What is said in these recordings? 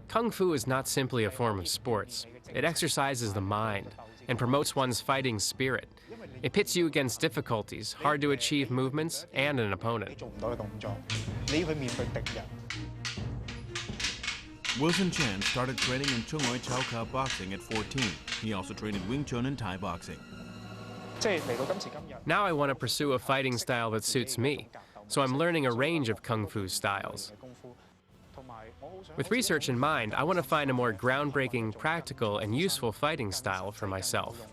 Kung Fu is not simply a form of sports. It exercises the mind and promotes one's fighting spirit. It pits you against difficulties, hard-to-achieve movements, and an opponent. Wilson Chan started training in Chung Oi Chau Ka boxing at 14. He also trained in Wing Chun and Thai boxing. Now I want to pursue a fighting style that suits me, so I'm learning a range of Kung Fu styles. With research in mind, I want to find a more groundbreaking, practical, and useful fighting style for myself.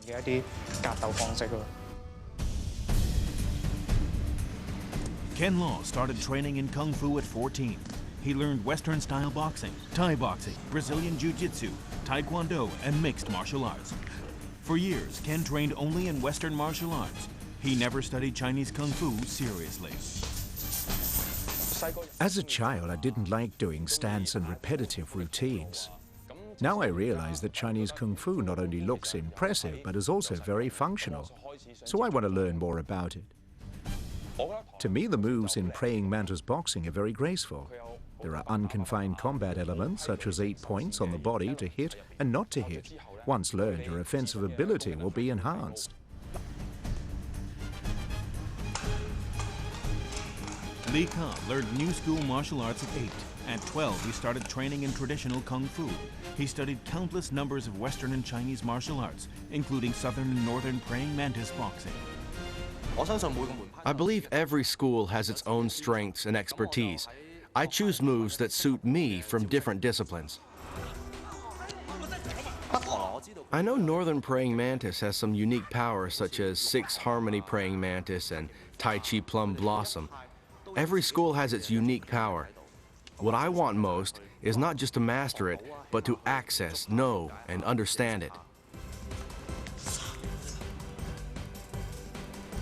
Ken Law started training in Kung Fu at 14. He learned Western-style boxing, Thai boxing, Brazilian Jiu-Jitsu, Taekwondo, and mixed martial arts. For years, Ken trained only in Western martial arts. He never studied Chinese Kung Fu seriously. As a child, I didn't like doing stance and repetitive routines. Now I realize that Chinese Kung Fu not only looks impressive, but is also very functional. So I want to learn more about it. To me, the moves in Praying Mantis boxing are very graceful. There are unconfined combat elements, such as 8 points on the body to hit and not to hit. Once learned, your offensive ability will be enhanced. Lee Ka learned new school martial arts at 8. At 12, he started training in traditional Kung Fu. He studied countless numbers of Western and Chinese martial arts, including Southern and Northern Praying Mantis boxing. I believe every school has its own strengths and expertise. I choose moves that suit me from different disciplines. I know Northern Praying Mantis has some unique powers such as 6 Harmony Praying Mantis and Tai Chi Plum Blossom. Every school has its unique power. What I want most is not just to master it, but to access, know, and understand it.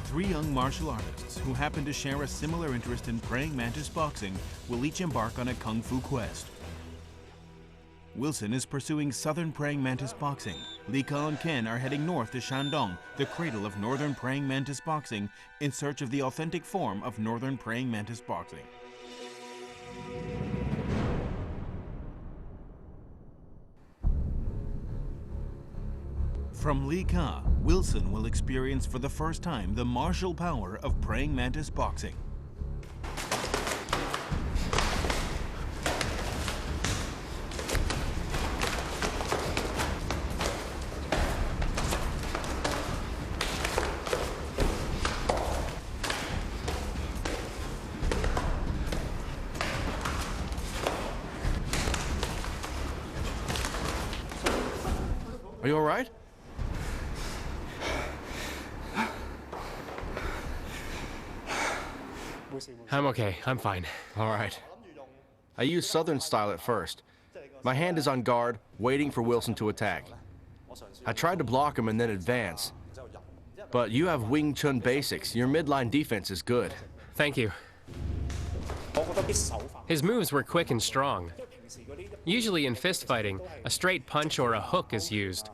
3 young martial artists who happen to share a similar interest in Praying Mantis boxing will each embark on a Kung Fu quest. Wilson is pursuing Southern Praying Mantis boxing. Lee Ka and Ken are heading north to Shandong, the cradle of Northern Praying Mantis boxing, in search of the authentic form of Northern Praying Mantis boxing. From Lee Ka, Wilson will experience for the first time the martial power of Praying Mantis boxing. Are you all right? I'm okay, I'm fine. All right. I used Southern style at first. My hand is on guard, waiting for Wilson to attack. I tried to block him and then advance. But you have Wing Chun basics. Your midline defense is good. Thank you. His moves were quick and strong. Usually in fist fighting, a straight punch or a hook is used.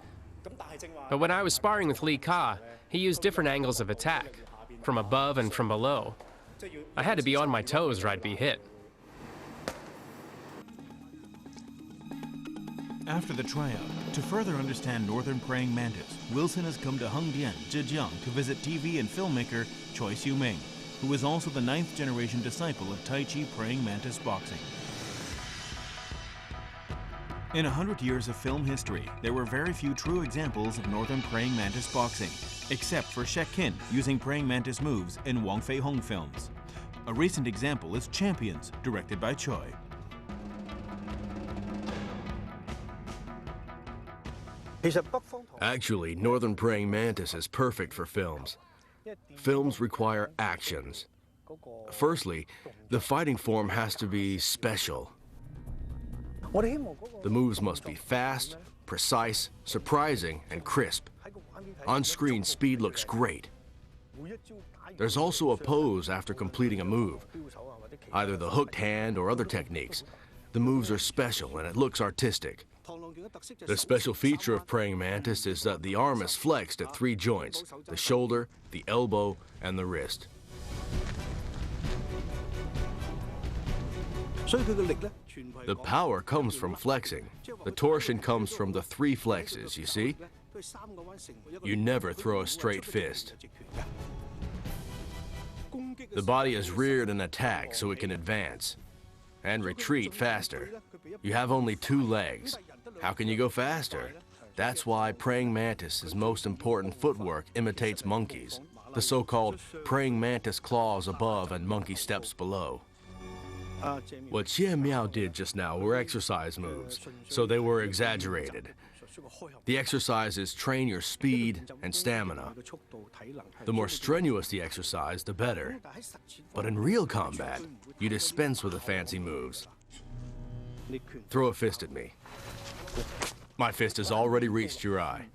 But when I was sparring with Lee Ka, he used different angles of attack, from above and from below. I had to be on my toes or I'd be hit. After the tryout, to further understand Northern Praying Mantis, Wilson has come to Hengdian, Zhejiang to visit TV and filmmaker Choi Siu-ming, who is also the 9th generation disciple of Tai Chi Praying Mantis boxing. In 100 years of film history, there were very few true examples of Northern Praying Mantis boxing, except for Shek Kin using Praying Mantis moves in Wong Fei-hung films. A recent example is Champions, directed by Choi. Actually, Northern Praying Mantis is perfect for films. Films require actions. Firstly, the fighting form has to be special. The moves must be fast, precise, surprising, and crisp. On screen, speed looks great. There's also a pose after completing a move, either the hooked hand or other techniques. The moves are special and it looks artistic. The special feature of Praying Mantis is that the arm is flexed at 3 joints: the shoulder, the elbow, and the wrist. The power comes from flexing. The torsion comes from the 3 flexes, you see? You never throw a straight fist. The body is reared in attack so it can advance and retreat faster. You have only 2 legs. How can you go faster? That's why praying mantis' most important footwork imitates monkeys, the so-called praying mantis claws above and monkey steps below. What Xian Miao did just now were exercise moves, so they were exaggerated. The exercises train your speed and stamina. The more strenuous the exercise, the better. But in real combat, you dispense with the fancy moves. Throw a fist at me. My fist has already reached your eye.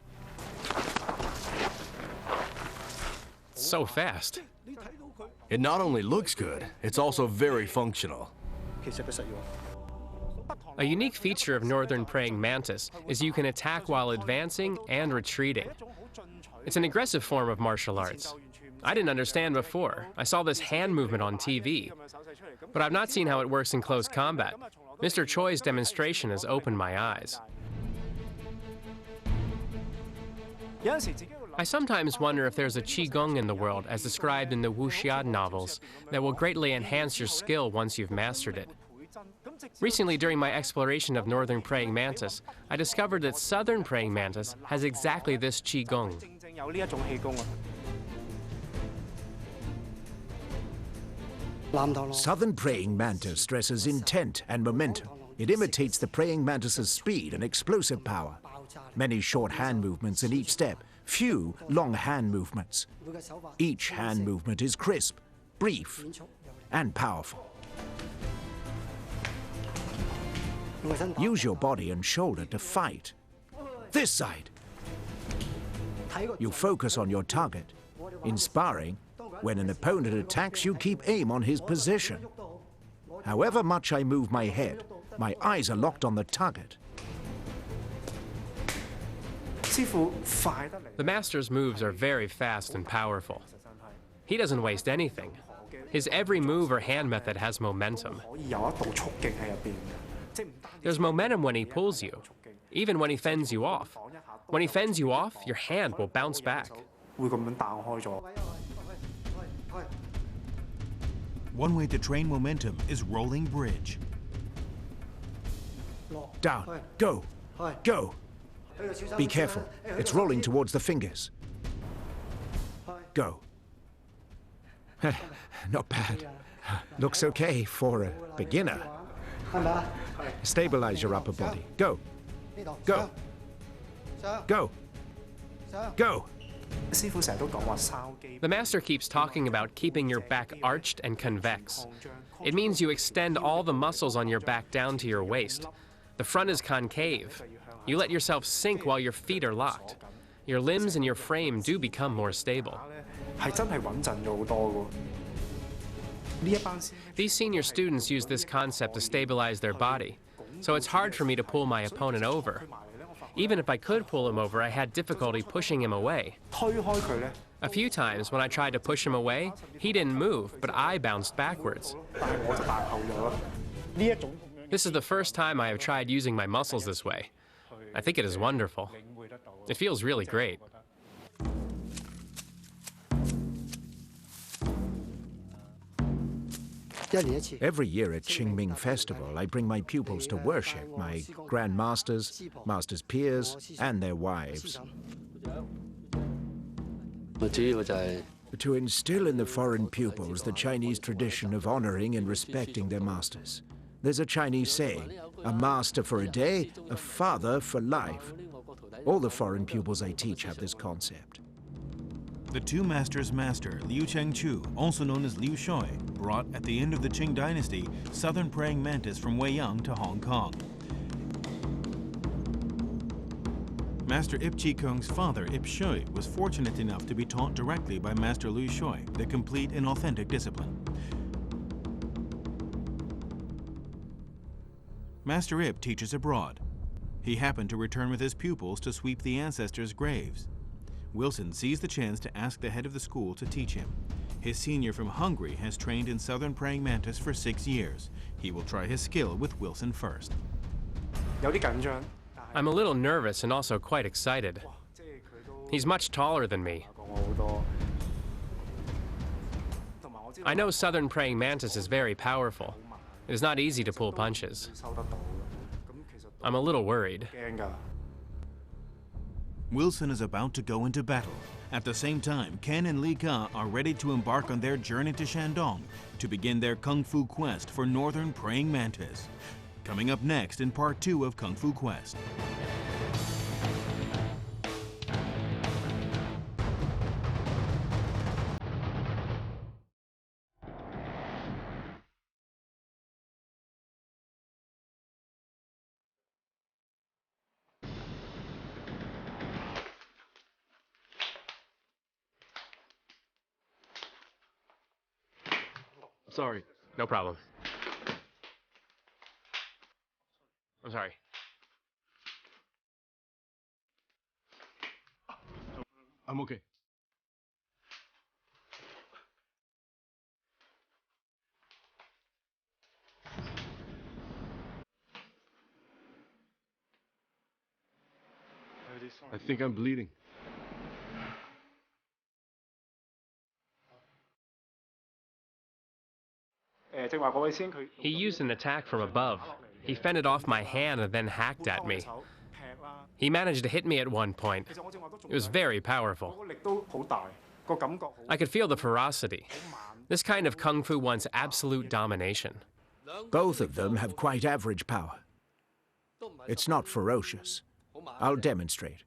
So fast. It not only looks good, it's also very functional. A unique feature of northern praying mantis is you can attack while advancing and retreating. It's an aggressive form of martial arts. I didn't understand before. I saw this hand movement on TV, but I've not seen how it works in close combat. Mr. Choi's demonstration has opened my eyes. I sometimes wonder if there's a qigong in the world, as described in the wuxia novels, that will greatly enhance your skill once you've mastered it. Recently, during my exploration of northern praying mantis, I discovered that southern praying mantis has exactly this qigong. Southern praying mantis stresses intent and momentum. It imitates the praying mantis's speed and explosive power. Many short hand movements in each step, few long hand movements. Each hand movement is crisp, brief, and powerful. Use your body and shoulder to fight. This side. You focus on your target. In sparring, when an opponent attacks, you keep aim on his position. However much I move my head, my eyes are locked on the target. The master's moves are very fast and powerful. He doesn't waste anything. His every move or hand method has momentum. There's momentum when he pulls you, even when he fends you off. When he fends you off, your hand will bounce back. One way to train momentum is rolling bridge. Down. Go. Go. Be careful. It's rolling towards the fingers. Go. Not bad. Looks okay for a beginner. Stabilize your upper body. Go. Go. Go. Go. The master keeps talking about keeping your back arched and convex. It means you extend all the muscles on your back down to your waist. The front is concave. You let yourself sink while your feet are locked. Your limbs and your frame do become more stable. These senior students use this concept to stabilize their body, so it's hard for me to pull my opponent over. Even if I could pull him over, I had difficulty pushing him away. A few times when I tried to push him away, he didn't move, but I bounced backwards. This is the first time I have tried using my muscles this way. I think it is wonderful. It feels really great. Every year at Qingming Festival, I bring my pupils to worship, my grand masters, masters' peers, and their wives. To instill in the foreign pupils the Chinese tradition of honoring and respecting their masters. There's a Chinese saying, a master for a day, a father for life. All the foreign pupils I teach have this concept. The two masters' master, Liu Chengchu, also known as Liu Shui, brought at the end of the Qing dynasty southern praying mantis from Weiyang to Hong Kong. Master Ip Chi-kung's father, Ip Shui, was fortunate enough to be taught directly by Master Liu Shui the complete and authentic discipline. Master Ip teaches abroad. He happened to return with his pupils to sweep the ancestors' graves. Wilson seized the chance to ask the head of the school to teach him. His senior from Hungary has trained in southern praying mantis for 6 years. He will try his skill with Wilson first. I'm a little nervous and also quite excited. He's much taller than me. I know southern praying mantis is very powerful. It is not easy to pull punches. I'm a little worried. Wilson is about to go into battle. At the same time, Ken and Li Ka are ready to embark on their journey to Shandong to begin their Kung Fu quest for northern praying mantis. Coming up next in part 2 of Kung Fu Quest. Sorry. No problem. I'm sorry. I'm okay. I think I'm bleeding. He used an attack from above. He fended off my hand and then hacked at me. He managed to hit me at one point. It was very powerful. I could feel the ferocity. This kind of kung fu wants absolute domination. Both of them have quite average power. It's not ferocious. I'll demonstrate.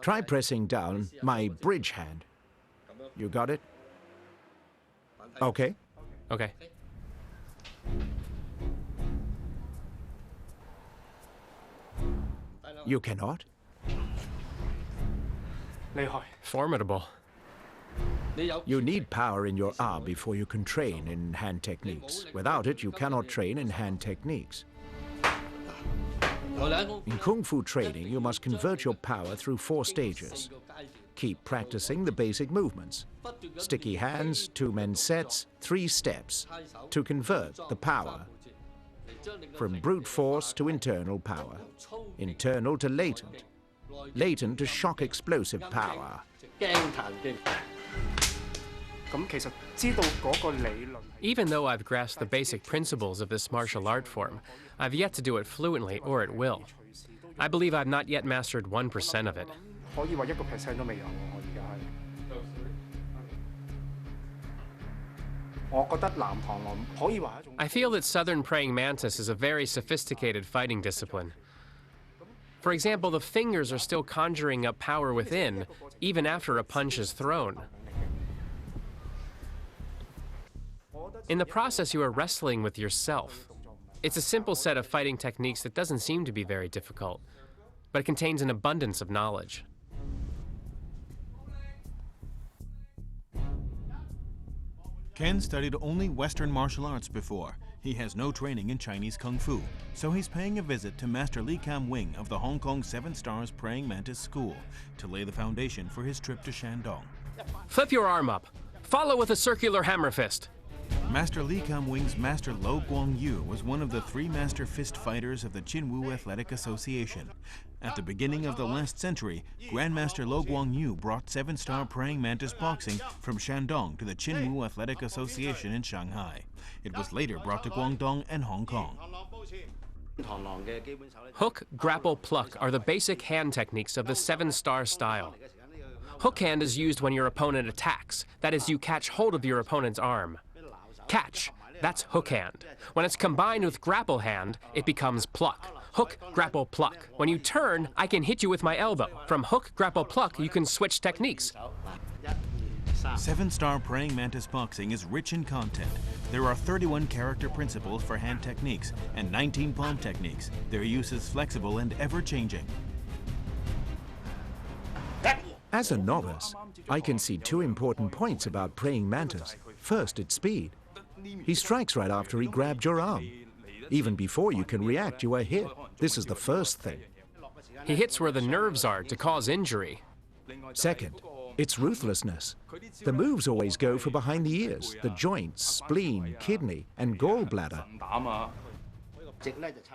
Try pressing down my bridge hand. You got it? Okay. Okay. You cannot? Formidable. You need power in your arm before you can train in hand techniques. Without it, you cannot train in hand techniques. In Kung Fu training, you must convert your power through 4 stages. Keep practicing the basic movements. Sticky hands, 2-men sets, 3 steps to convert the power from brute force to internal power, internal to latent, latent to shock explosive power. Even though I've grasped the basic principles of this martial art form, I've yet to do it fluently or at will. I believe I've not yet mastered 1% of it. I feel that southern praying mantis is a very sophisticated fighting discipline. For example, the fingers are still conjuring up power within, even after a punch is thrown. In the process, you are wrestling with yourself. It's a simple set of fighting techniques that doesn't seem to be very difficult, but it contains an abundance of knowledge. Ken studied only Western martial arts before. He has no training in Chinese Kung Fu, so he's paying a visit to Master Lee Kam Wing of the Hong Kong 7 Stars Praying Mantis School to lay the foundation for his trip to Shandong. Flip your arm up. Follow with a circular hammer fist. Master Lee Kam Wing's Master Lo Guang Yu was one of the 3 master fist fighters of the Qinwu Athletic Association. At the beginning of the last century, Grandmaster Lo Guang Yu brought 7-star praying mantis boxing from Shandong to the Qinwu Athletic Association in Shanghai. It was later brought to Guangdong and Hong Kong. Hook, grapple, pluck are the basic hand techniques of the 7-star style. Hook hand is used when your opponent attacks. That is, you catch hold of your opponent's arm. Catch, that's hook hand. When it's combined with grapple hand, it becomes pluck. Hook, grapple, pluck. When you turn, I can hit you with my elbow. From hook, grapple, pluck, you can switch techniques. 7-star praying mantis boxing is rich in content. There are 31 character principles for hand techniques and 19 palm techniques. Their use is flexible and ever-changing. As a novice, I can see 2 important points about praying mantis. First, its speed. He strikes right after he grabbed your arm. Even before you can react, you are hit. This is the first thing. He hits where the nerves are to cause injury. Second, It's ruthlessness. The moves always go for behind the ears, the joints, spleen, kidney, and gallbladder.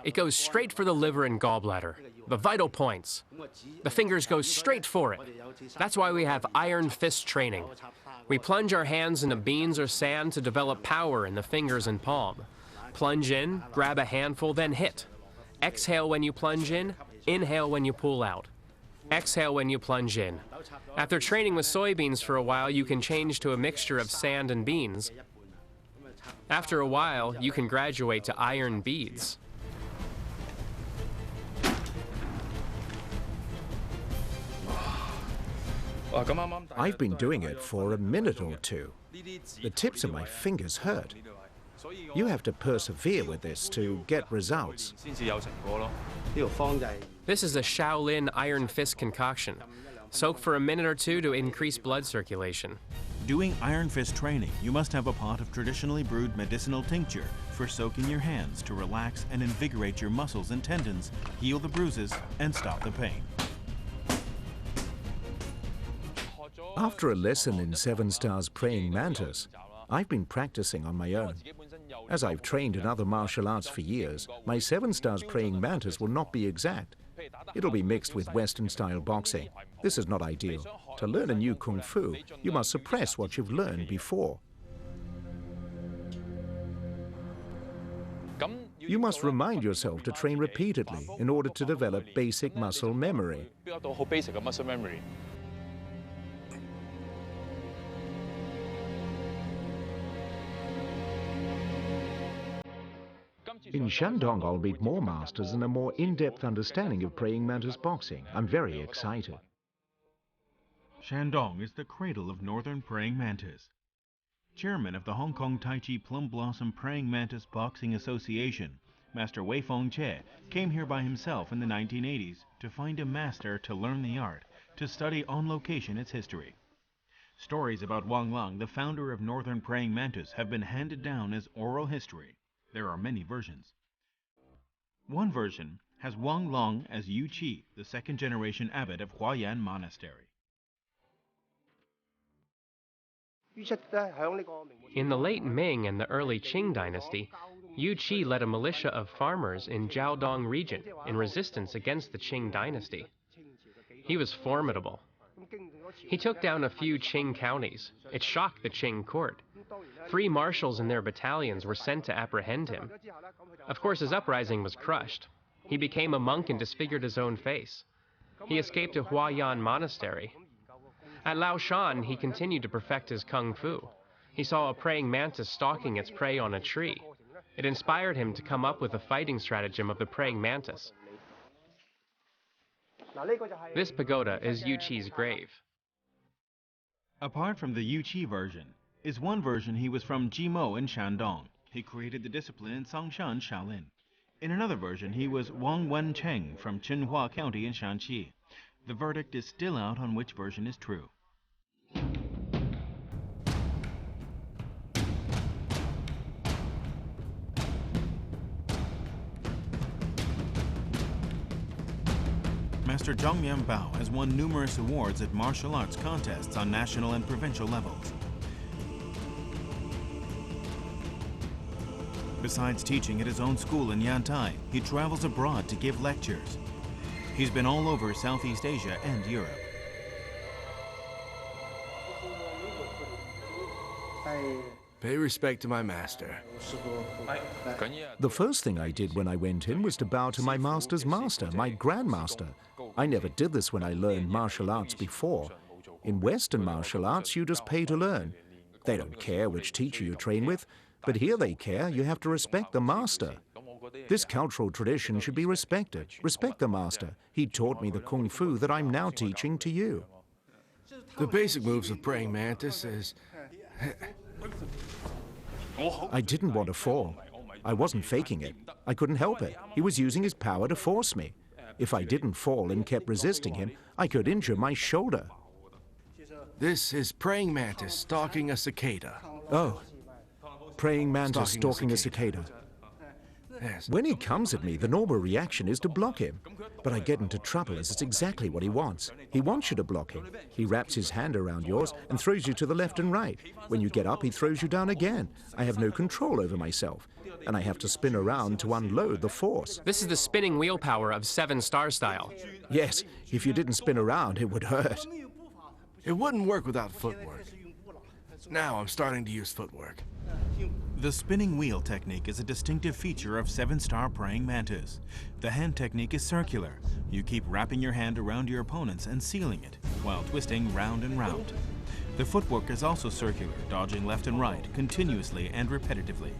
It goes straight for the liver and gallbladder, the vital points. The fingers go straight for it. That's why we have iron fist training. We plunge our hands into beans or sand to develop power in the fingers and palm. Plunge in, grab a handful, then hit. Exhale when you plunge in, inhale when you pull out. Exhale when you plunge in. After training with soybeans for a while, you can change to a mixture of sand and beans. After a while, you can graduate to iron beads. I've been doing it for a minute or two. The tips of my fingers hurt. You have to persevere with this to get results. This is a Shaolin iron fist concoction. Soak for a minute or two to increase blood circulation. Doing iron fist training, you must have a pot of traditionally brewed medicinal tincture for soaking your hands to relax and invigorate your muscles and tendons, heal the bruises, and stop the pain. After a lesson in 7 Stars Praying Mantis, I've been practicing on my own. As I've trained in other martial arts for years, my 7 Stars Praying Mantis will not be exact. It'll be mixed with Western-style boxing. This is not ideal. To learn a new Kung Fu, you must suppress what you've learned before. You must remind yourself to train repeatedly in order to develop basic muscle memory. In Shandong, I'll meet more masters and a more in-depth understanding of Praying Mantis boxing. I'm very excited. Shandong is the cradle of Northern Praying Mantis. Chairman of the Hong Kong Tai Chi Plum Blossom Praying Mantis Boxing Association, Master Wei Feng Che came here by himself in the 1980s to find a master to learn the art, to study on location its history. Stories about Wang Lang, the founder of Northern Praying Mantis, have been handed down as oral history. There are many versions. One version has Wang Lang as Yu Qi, the second-generation abbot of Huayan Monastery. In the late Ming and the early Qing dynasty, Yu Qi led a militia of farmers in Jiaodong region in resistance against the Qing dynasty. He was formidable. He took down a few Qing counties. It shocked the Qing court. 3 marshals and their battalions were sent to apprehend him. Of course, his uprising was crushed. He became a monk and disfigured his own face. He escaped to Huayan Monastery. At Laoshan, he continued to perfect his kung fu. He saw a praying mantis stalking its prey on a tree. It inspired him to come up with a fighting stratagem of the praying mantis. This pagoda is Yu Qi's grave. Apart from the Yu Qi version, is one version he was from Jimo in Shandong. He created the discipline in Songshan, Shaolin. In another version, he was Wang Wencheng from Chinhua County in Shanxi. The verdict is still out on which version is true. Master Zhang Mianbao has won numerous awards at martial arts contests on national and provincial levels. Besides teaching at his own school in Yantai, he travels abroad to give lectures. He's been all over Southeast Asia and Europe. Pay respect to my master. The first thing I did when I went in was to bow to my master's master, my grandmaster. I never did this when I learned martial arts before. In Western martial arts, you just pay to learn. They don't care which teacher you train with, but here they care. You have to respect the master. This cultural tradition should be respected. Respect the master. He taught me the kung fu that I'm now teaching to you. The basic moves of Praying Mantis is... I didn't want to fall. I wasn't faking it. I couldn't help it. He was using his power to force me. If I didn't fall and kept resisting him, I could injure my shoulder. This is Praying Mantis stalking a cicada. Oh, Praying Mantis stalking a cicada. Yes. When he comes at me, the normal reaction is to block him. But I get into trouble as it's exactly what he wants. He wants you to block him. He wraps his hand around yours and throws you to the left and right. When you get up, he throws you down again. I have no control over myself, and I have to spin around to unload the force. This is the spinning wheel power of 7-star style. Yes, if you didn't spin around, it would hurt. It wouldn't work without footwork. Now I'm starting to use footwork. The spinning wheel technique is a distinctive feature of 7-star praying mantis. The hand technique is circular. You keep wrapping your hand around your opponents and sealing it, while twisting round and round. The footwork is also circular, dodging left and right, continuously and repetitively.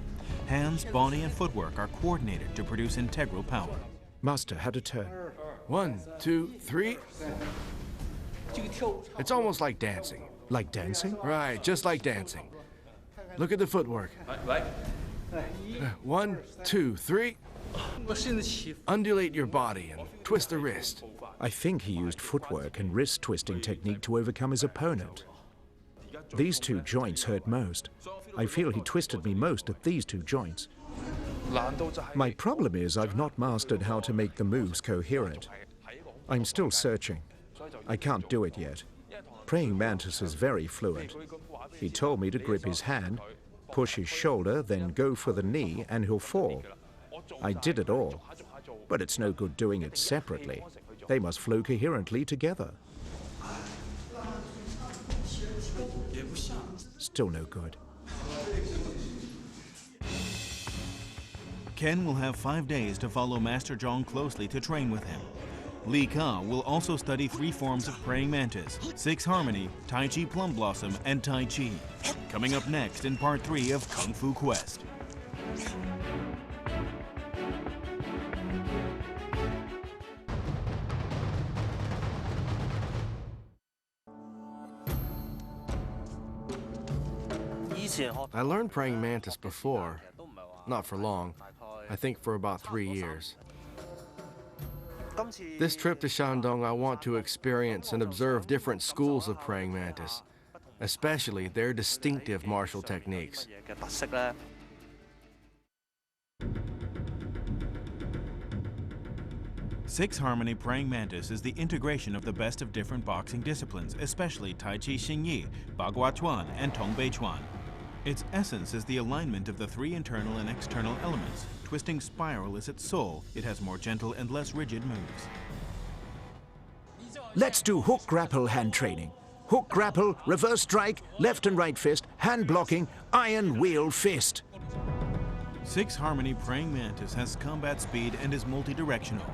Hands, body, and footwork are coordinated to produce integral power. Master, how to turn? 1, 2, 3. It's almost like dancing. Like dancing? Right, just like dancing. Look at the footwork. 1, 2, 3. Undulate your body and twist the wrist. I think he used footwork and wrist twisting technique to overcome his opponent. These two joints hurt most. I feel he twisted me most at these two joints. My problem is I've not mastered how to make the moves coherent. I'm still searching. I can't do it yet. Praying Mantis is very fluent. He told me to grip his hand, push his shoulder, then go for the knee, and he'll fall. I did it all, but it's no good doing it separately. They must flow coherently together. Still no good. Ken will have 5 days to follow Master Zhong closely to train with him. Li Ka will also study 3 forms of praying mantis: 6 harmony, Tai Chi plum blossom, and Tai Chi. Coming up next in part 3 of Kung Fu Quest. I learned praying mantis before. Not for long. I think for about 3 years. This trip to Shandong, I want to experience and observe different schools of praying mantis, especially their distinctive martial techniques. Six Harmony Praying Mantis is the integration of the best of different boxing disciplines, especially Tai Chi Xingyi, Bagua Chuan, and Tongbei Chuan. Its essence is the alignment of the 3 internal and external elements. Twisting spiral is its soul. It has more gentle and less rigid moves. Let's do hook grapple hand training. Hook grapple, reverse strike, left and right fist, hand blocking, iron wheel fist. Six Harmony Praying Mantis has combat speed and is multi-directional.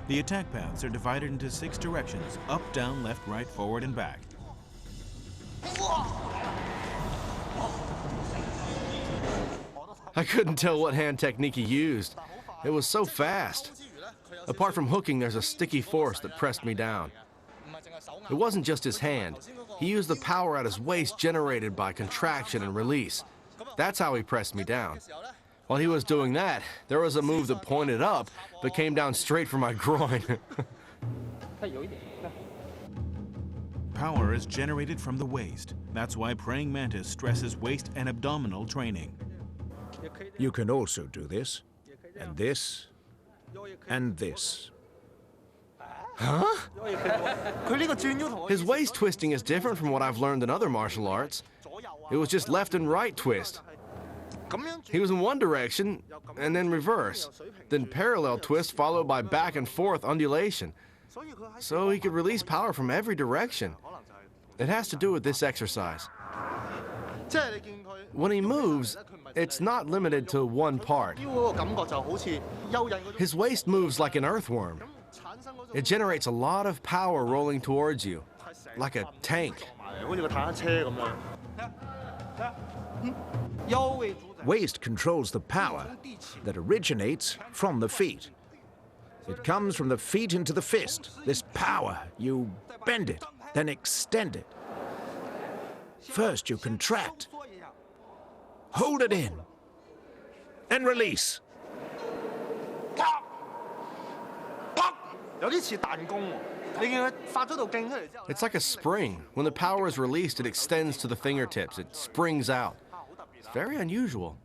The attack paths are divided into 6 directions: up, down, left, right, forward, and back. I couldn't tell what hand technique he used. It was so fast. Apart from hooking, there's a sticky force that pressed me down. It wasn't just his hand. He used the power at his waist generated by contraction and release. That's how he pressed me down. While he was doing that, there was a move that pointed up but came down straight for my groin. Power is generated from the waist. That's why Praying Mantis stresses waist and abdominal training. You can also do this, and this, and this. Huh? His waist twisting is different from what I've learned in other martial arts. It was just left and right twist. He was in one direction, and then reverse. Then parallel twist followed by back and forth undulation. So he could release power from every direction. It has to do with this exercise. When he moves, it's not limited to one part. His waist moves like an earthworm. It generates a lot of power rolling towards you, like a tank. Waist controls the power that originates from the feet. It comes from the feet into the fist. This power, you bend it, then extend it. First you contract, hold it in, and release. It's like a spring. When the power is released, it extends to the fingertips. It springs out. It's very unusual.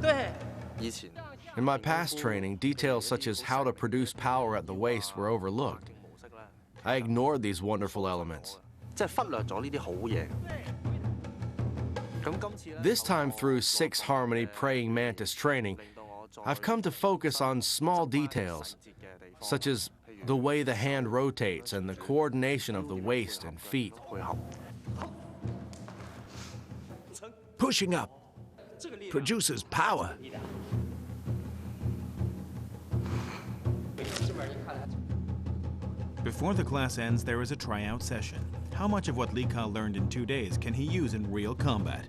In my past training, details such as how to produce power at the waist were overlooked. I ignored these wonderful elements. This time through 6 Harmony Praying Mantis training, I've come to focus on small details, such as the way the hand rotates and the coordination of the waist and feet. Pushing up produces power. Before the class ends, there is a tryout session. How much of what Li Ka learned in 2 days can he use in real combat?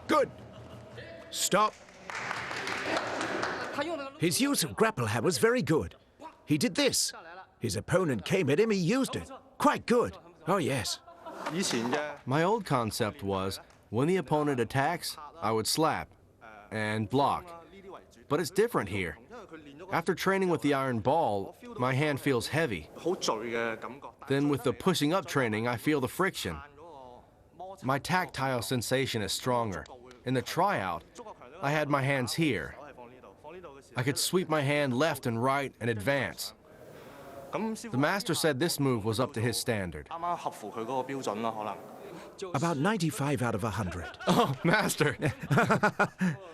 Good. Stop. His use of grapple hammer was very good. He did this. His opponent came at him, he used it. Quite good. Oh, yes. My old concept was, when the opponent attacks, I would slap and block. But it's different here. After training with the iron ball, my hand feels heavy. Then with the pushing up training, I feel the friction. My tactile sensation is stronger. In the tryout, I had my hands here. I could sweep my hand left and right and advance. The master said this move was up to his standard. About 95 out of 100. Oh, master.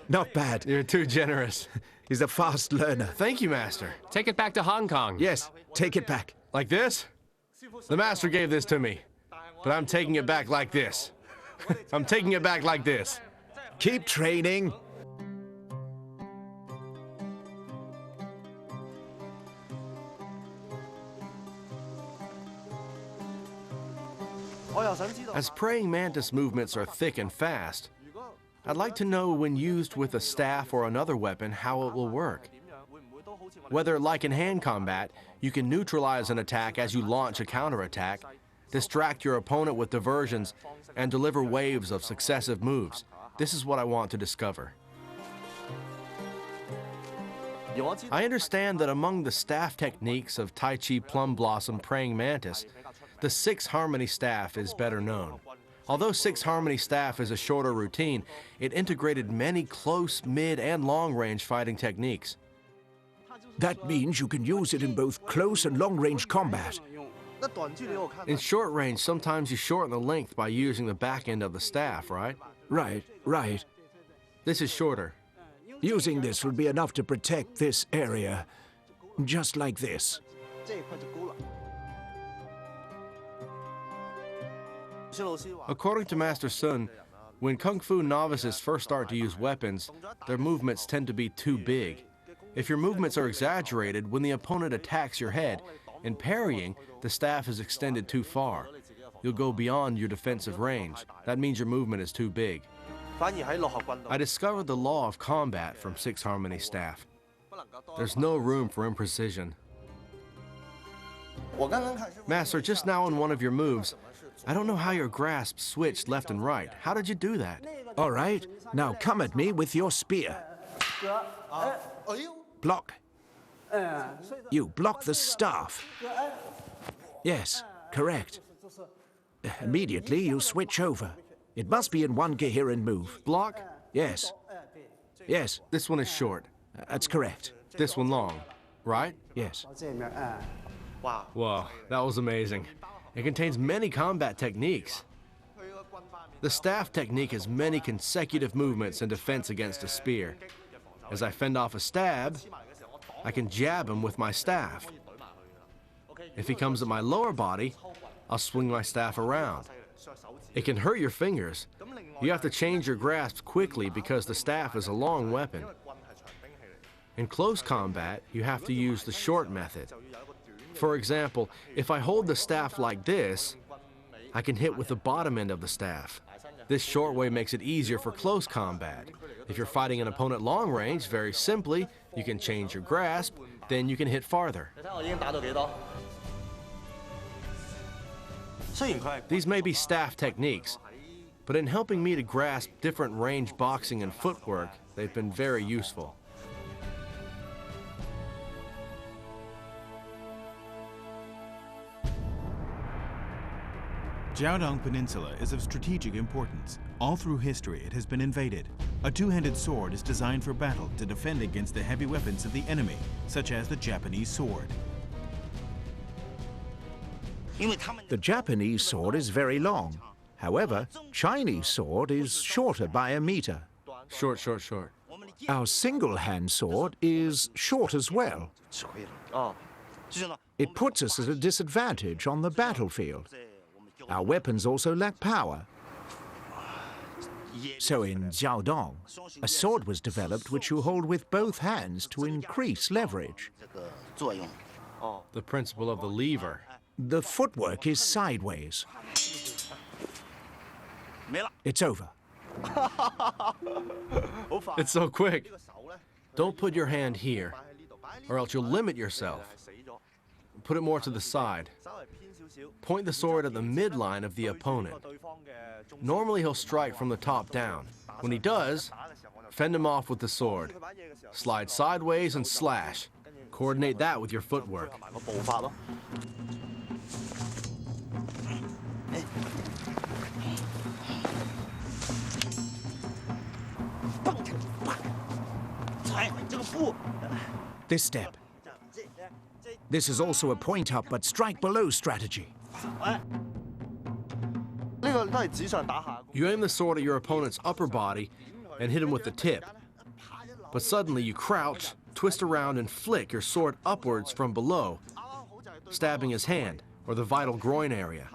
Not bad. You're too generous. He's a fast learner. Thank you, master. Take it back to Hong Kong. Yes, take it back. Like this? The master gave this to me, but I'm taking it back like this. I'm taking it back like this. Keep training. As praying mantis movements are thick and fast, I'd like to know when used with a staff or another weapon how it will work. Whether, like in hand combat, you can neutralize an attack as you launch a counterattack, distract your opponent with diversions, and deliver waves of successive moves. This is what I want to discover. I understand that among the staff techniques of Tai Chi Plum Blossom Praying Mantis, the 6 Harmony staff is better known. Although 6 Harmony staff is a shorter routine, it integrated many close, mid, and long-range fighting techniques. That means you can use it in both close and long-range combat. In short range, sometimes you shorten the length by using the back end of the staff, right? Right, right. This is shorter. Using this will be enough to protect this area. Just like this. According to Master Sun, when Kung Fu novices first start to use weapons, their movements tend to be too big. If your movements are exaggerated, when the opponent attacks your head, in parrying, the staff is extended too far. You'll go beyond your defensive range. That means your movement is too big. I discovered the law of combat from 6 Harmony staff. There's no room for imprecision. Master, just now in one of your moves, I don't know how your grasp switched left and right. How did you do that? All right, now come at me with your spear. Block. You block the staff. Yes, correct. Immediately you switch over. It must be in one coherent move. Block? Yes. Yes. This one is short. That's correct. This one long, right? Yes. Wow, that was amazing. It contains many combat techniques. The staff technique has many consecutive movements in defense against a spear. As I fend off a stab, I can jab him with my staff. If he comes at my lower body, I'll swing my staff around. It can hurt your fingers. You have to change your grasp quickly because the staff is a long weapon. In close combat, you have to use the short method. For example, if I hold the staff like this, I can hit with the bottom end of the staff. This short way makes it easier for close combat. If you're fighting an opponent long range, very simply, you can change your grasp, then you can hit farther. These may be staff techniques, but in helping me to grasp different range boxing and footwork, they've been very useful. Jiaodong Peninsula is of strategic importance. All through history, it has been invaded. A two-handed sword is designed for battle to defend against the heavy weapons of the enemy, such as the Japanese sword. The Japanese sword is very long. However, Chinese sword is shorter by a meter. Short, short, short. Our single-hand sword is short as well. It puts us at a disadvantage on the battlefield. Our weapons also lack power. So in Jiaodong, a sword was developed which you hold with both hands to increase leverage. The principle of the lever. The footwork is sideways. It's over. It's so quick. Don't put your hand here, or else you'll limit yourself. Put it more to the side. Point the sword at the midline of the opponent. Normally he'll strike from the top down. When he does, fend him off with the sword. Slide sideways and slash. Coordinate that with your footwork. This step. This is also a point up but strike below strategy. You aim the sword at your opponent's upper body and hit him with the tip. But suddenly you crouch, twist around and flick your sword upwards from below, stabbing his hand or the vital groin area.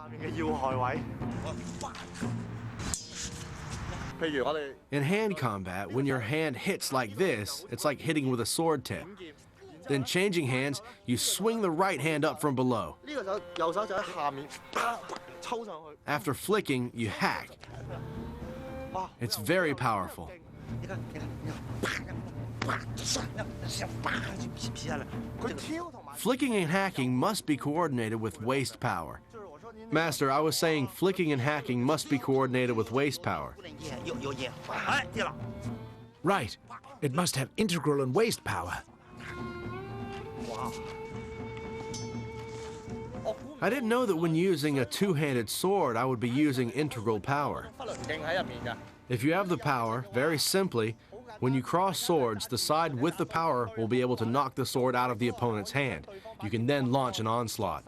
In hand combat, when your hand hits like this, it's like hitting with a sword tip. Then changing hands, you swing the right hand up from below. After flicking, you hack. It's very powerful. Flicking and hacking must be coordinated with waist power. Master, I was saying flicking and hacking must be coordinated with waist power. Right. It must have integral and waist power. I didn't know that when using a two-handed sword, I would be using integral power. If you have the power, very simply, when you cross swords, the side with the power will be able to knock the sword out of the opponent's hand. You can then launch an onslaught.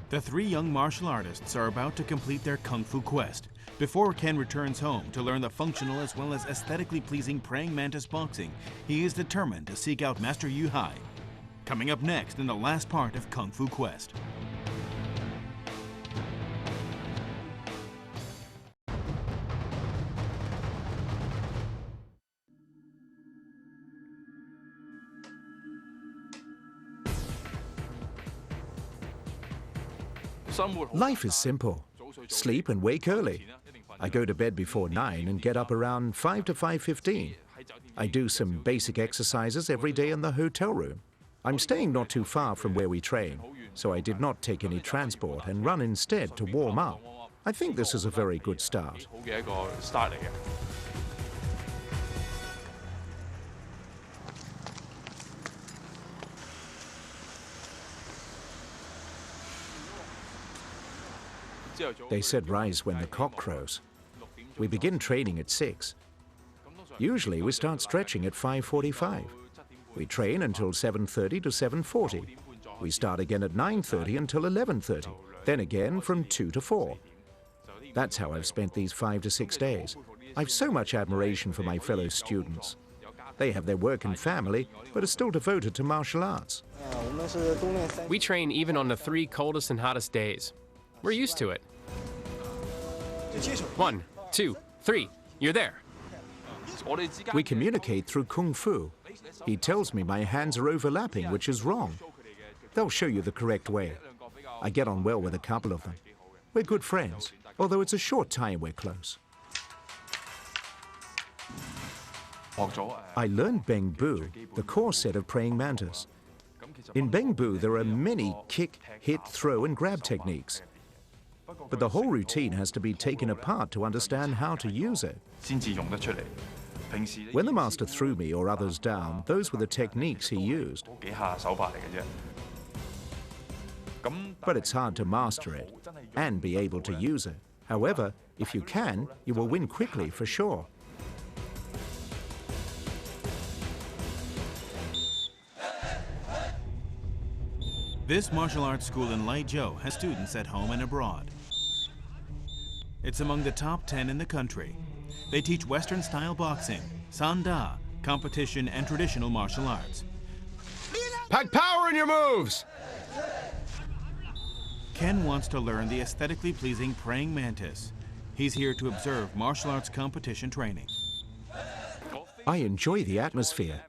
The three young martial artists are about to complete their kung fu quest before Ken returns home to learn the functional as well as aesthetically pleasing praying mantis boxing. He is determined to seek out Master Yu Hai. Coming up next in the last part of Kung Fu Quest. Life is simple. Sleep and wake early. I go to bed before 9 and get up around 5 to 5:15. I do some basic exercises every day in the hotel room. I'm staying not too far from where we train, so I did not take any transport and run instead to warm up. I think this is a very good start. They said rise when the cock crows. We begin training at 6. Usually we start stretching at 5:45. We train until 7:30 to 7:40. We start again at 9:30 until 11:30, then again from 2 to 4. That's how I've spent these 5 to 6 days. I've so much admiration for my fellow students. They have their work and family, but are still devoted to martial arts. We train even on the 3 coldest and hottest days. We're used to it. 1, 2, 3, you're there. We communicate through Kung Fu. He tells me my hands are overlapping, which is wrong. They'll show you the correct way. I get on well with a couple of them. We're good friends, although it's a short time we're close. I learned Beng Bu, the core set of praying mantis. In Bengbu, there are many kick, hit, throw, and grab techniques. But the whole routine has to be taken apart to understand how to use it. When the master threw me or others down, those were the techniques he used. But it's hard to master it and be able to use it. However, if you can, you will win quickly for sure. This martial arts school in Laizhou has students at home and abroad. It's among the top 10 in the country. They teach Western-style boxing, sanda, competition, and traditional martial arts. Pack power in your moves! Ken wants to learn the aesthetically pleasing praying mantis. He's here to observe martial arts competition training. I enjoy the atmosphere.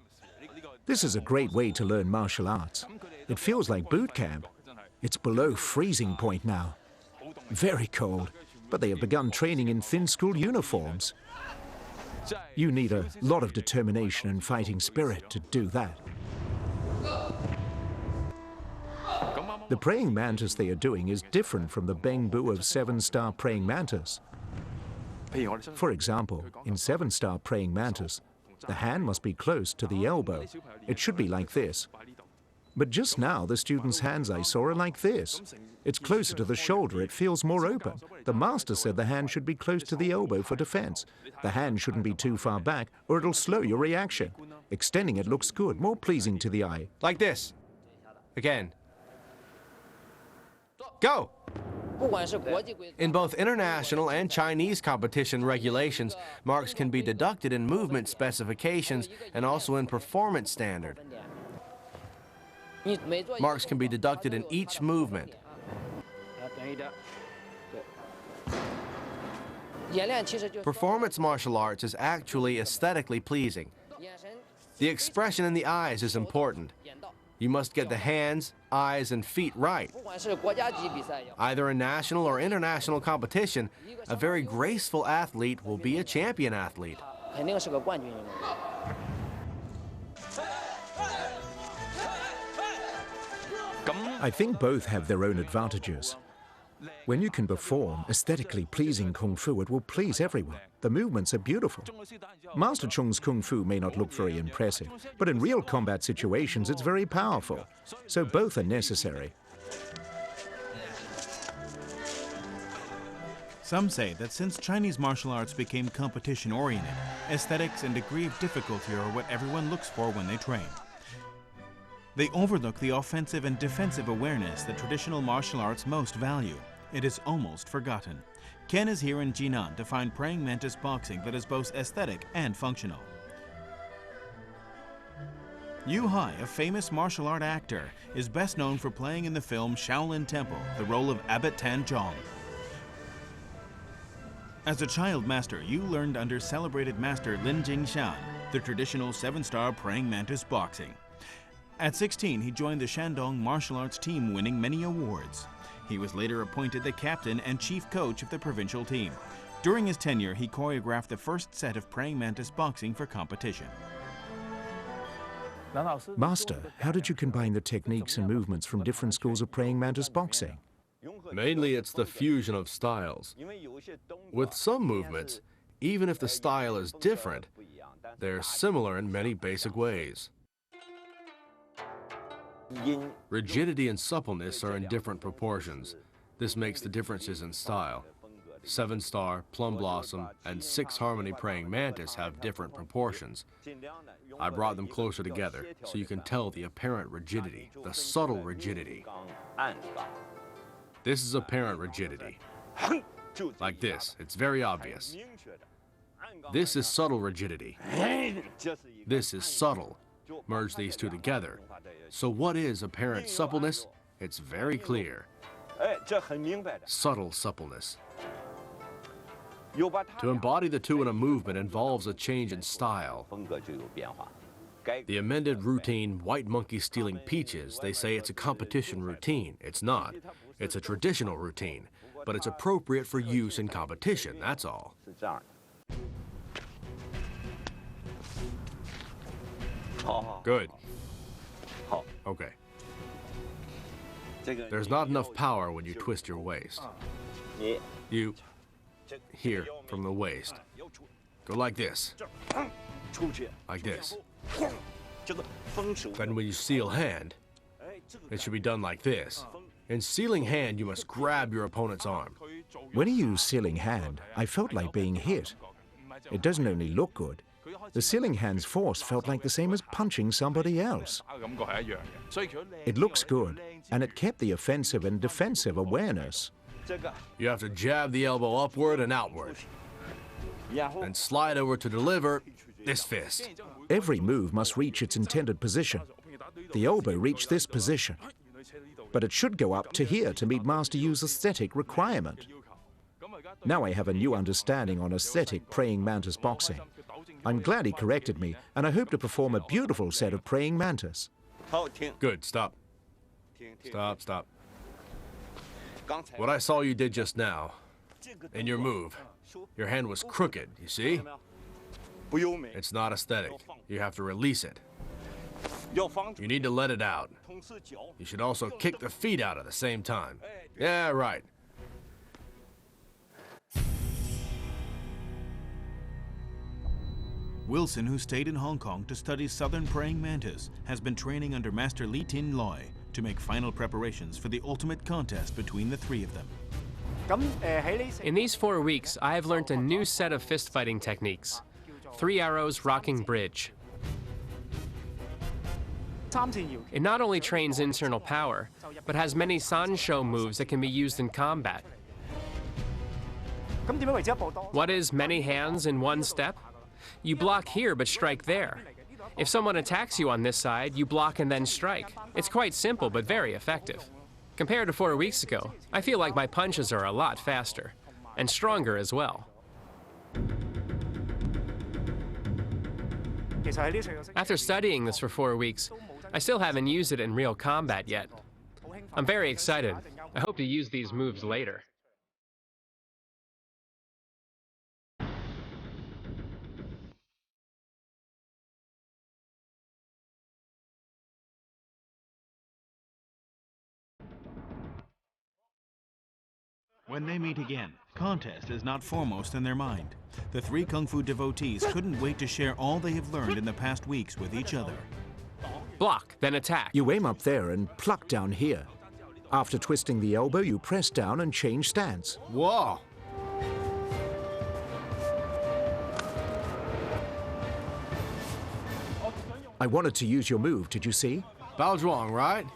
This is a great way to learn martial arts. It feels like boot camp. It's below freezing point now. Very cold, but they have begun training in thin school uniforms. You need a lot of determination and fighting spirit to do that. The praying mantis they are doing is different from the Bengbu of 7-star praying mantis. For example, in 7-star praying mantis, the hand must be close to the elbow. It should be like this. But just now, the students' hands I saw are like this. It's closer to the shoulder, it feels more open. The master said the hand should be close to the elbow for defense. The hand shouldn't be too far back, or it'll slow your reaction. Extending it looks good, more pleasing to the eye. Like this. Again. Go! In both international and Chinese competition regulations, marks can be deducted in movement specifications and also in performance standard. Marks can be deducted in each movement. Performance martial arts is actually aesthetically pleasing. The expression in the eyes is important. You must get the hands, eyes, and feet right. Either in national or international competition, a very graceful athlete will be a champion athlete. I think both have their own advantages. When you can perform aesthetically pleasing Kung Fu, it will please everyone. The movements are beautiful. Master Chung's Kung Fu may not look very impressive, but in real combat situations, it's very powerful. So both are necessary. Some say that since Chinese martial arts became competition-oriented, aesthetics and degree of difficulty are what everyone looks for when they train. They overlook the offensive and defensive awareness that traditional martial arts most value. It is almost forgotten. Ken is here in Jinan to find praying mantis boxing that is both aesthetic and functional. Yu Hai, a famous martial art actor, is best known for playing in the film Shaolin Temple the role of Abbot Tan Zhong. As a child master, Yu learned under celebrated master Lin Jingshan the traditional 7-star praying mantis boxing. At 16, he joined the Shandong martial arts team, winning many awards. He was later appointed the captain and chief coach of the provincial team. During his tenure, he choreographed the first set of praying mantis boxing for competition. Master, how did you combine the techniques and movements from different schools of praying mantis boxing? Mainly it's the fusion of styles. With some movements, even if the style is different, they're similar in many basic ways. Rigidity and suppleness are in different proportions. This makes the differences in style. 7-star, plum blossom, and 6-harmony praying mantis have different proportions. I brought them closer together so you can tell the apparent rigidity, the subtle rigidity. This is apparent rigidity. Like this, it's very obvious. This is subtle rigidity. This is subtle. Merge these two together. So what is apparent suppleness? It's very clear. Subtle suppleness. To embody the two in a movement involves a change in style. The amended routine, White Monkey Stealing Peaches, they say it's a competition routine. It's not. It's a traditional routine, but it's appropriate for use in competition, that's all. Good. Okay. There's not enough power when you twist your waist. You, here, from the waist. Go like this. Like this. Then when you seal hand, it should be done like this. In sealing hand, you must grab your opponent's arm. When I used sealing hand, I felt like being hit. It doesn't only look good. The sealing hand's force felt like the same as punching somebody else. It looks good, and it kept the offensive and defensive awareness. You have to jab the elbow upward and outward. And slide over to deliver this fist. Every move must reach its intended position. The elbow reached this position, but it should go up to here to meet Master Yu's aesthetic requirement. Now I have a new understanding on aesthetic praying mantis boxing. I'm glad he corrected me, and I hope to perform a beautiful set of praying mantis. Good, stop. Stop, stop. What I saw you did just now, in your move, your hand was crooked, you see? It's not aesthetic. You have to release it. You need to let it out. You should also kick the feet out at the same time. Yeah, right. Wilson, who stayed in Hong Kong to study southern praying mantis, has been training under Master Li Tin Loy to make final preparations for the ultimate contest between the three of them. In these 4 weeks, I have learned a new set of fist-fighting techniques. 3 arrows rocking bridge. It not only trains internal power, but has many sanshou moves that can be used in combat. What is many hands in one step? You block here but strike there. If someone attacks you on this side, you block and then strike. It's quite simple but very effective. Compared to 4 weeks ago, I feel like my punches are a lot faster, and stronger as well. After studying this for 4 weeks, I still haven't used it in real combat yet. I'm very excited. I hope to use these moves later. When they meet again, contest is not foremost in their mind. The three Kung Fu devotees couldn't wait to share all they have learned in the past weeks with each other. Block, then attack. You aim up there and pluck down here. After twisting the elbow, you press down and change stance. Whoa! I wanted to use your move, did you see? Bao Zhuang, right?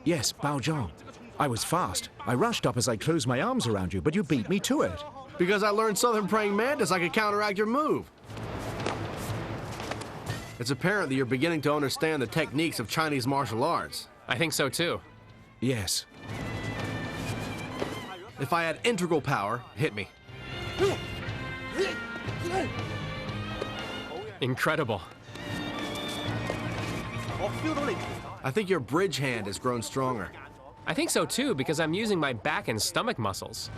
Yes, Bao Zhang. I was fast. I rushed up as I closed my arms around you, but you beat me to it. Because I learned Southern Praying Mantis, I could counteract your move. It's apparent that you're beginning to understand the techniques of Chinese martial arts. I think so too. Yes. If I had integral power, hit me. Incredible. I think your bridge hand has grown stronger. I think so too, because I'm using my back and stomach muscles.